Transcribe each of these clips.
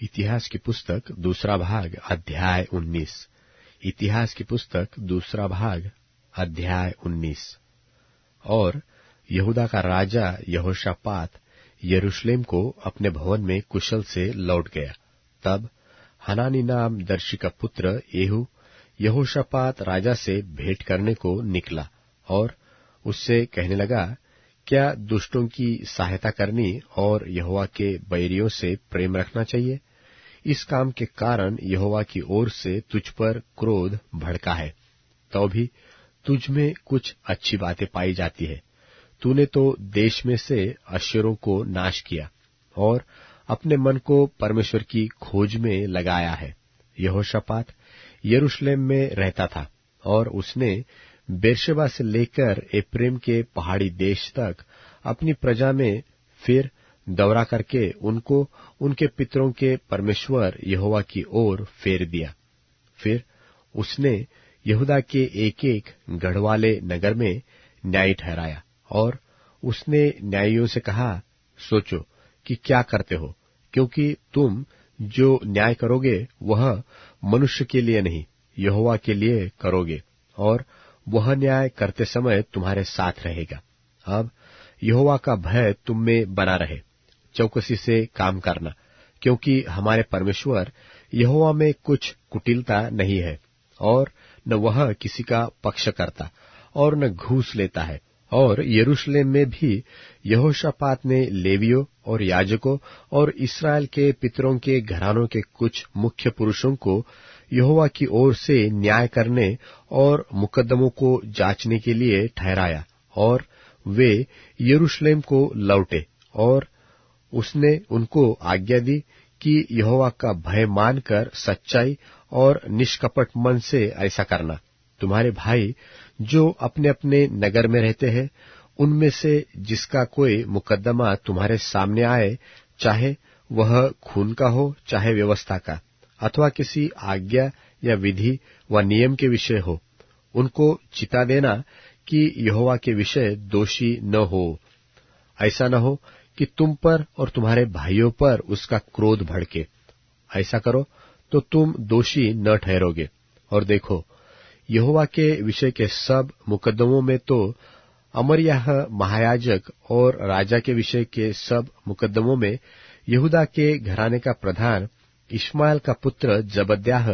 इतिहास की पुस्तक दूसरा भाग अध्याय 19। इतिहास की पुस्तक दूसरा भाग अध्याय 19। और यहूदा का राजा यहोशापात यरूशलेम को अपने भवन में कुशल से लौट गया। तब हनानी नाम दर्शी का पुत्र येहू यहोशापात राजा से भेंट करने को निकला और उससे कहने लगा, क्या दुष्टों की सहायता करनी और यहोवा के बैरियों से प्रेम रखना चाहिए? इस काम के कारण यहोवा की ओर से तुझ पर क्रोध भड़का है, तो भी तुझ में कुछ अच्छी बातें पाई जाती है। तूने तो देश में से अश्शूरों को नाश किया और अपने मन को परमेश्वर की खोज में लगाया है। यहोशापात यरूशलेम में रहता था और उसने बेर्शेबा से लेकर एप्रेम के पहाड़ी देश तक अपनी प्रजा में फिर दौरा करके उनको उनके पितरों के परमेश्वर यहोवा की ओर फेर दिया। फिर उसने यहूदा के एक एक गढ़वाले नगर में न्यायी ठहराया और उसने न्यायियों से कहा, सोचो कि क्या करते हो, क्योंकि तुम जो न्याय करोगे वह मनुष्य के लिए नहीं, यहोवा के लिए करोगे, और वह न्याय करते समय तुम्हारे साथ रहेगा। अब यहोवा का भय तुम में बना रहे, चौकसी से काम करना, क्योंकि हमारे परमेश्वर यहोवा में कुछ कुटिलता नहीं है, और न वह किसी का पक्ष करता और न घूस लेता है। और यरूशलेम में भी यहोशापात ने लेवियों और याजकों और इस्राएल के पितरों के घरानों के कुछ मुख्य पुरुषों को यहोवा की ओर से न्याय करने और मुकद्दमों को जांचने के लिए ठहराया, और वे यरूशलेम को लौटे। और उसने उनको आज्ञा दी कि यहोवा का भय मानकर सच्चाई और निष्कपट मन से ऐसा करना। तुम्हारे भाई जो अपने अपने नगर में रहते हैं, उनमें से जिसका कोई मुकद्दमा तुम्हारे सामने आए, चाहे वह खून का हो चाहे व्यवस्था का, अथवा किसी आज्ञा या विधि व नियम के विषय हो, उनको चिता देना कि यहोवा के विषय दोषी न हो। ऐसा न हो कि तुम पर और तुम्हारे भाइयों पर उसका क्रोध भड़के। ऐसा करो तो तुम दोषी न ठहरोगे। और देखो, यहोवा के विषय के सब मुकद्दमों में तो अमर्याह महायाजक और राजा के विषय के सब मुकद्दमों में यहूदा के घराने का प्रधान इश्माएल का पुत्र जबद्याह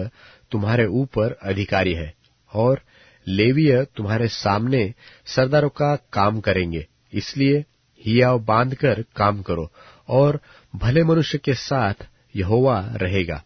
तुम्हारे ऊपर अधिकारी है, और लेवीय तुम्हारे सामने सरदारों का काम करेंगे। इसलिए हियाव बांधकर काम करो, और भले मनुष्य के साथ यहोवा रहेगा।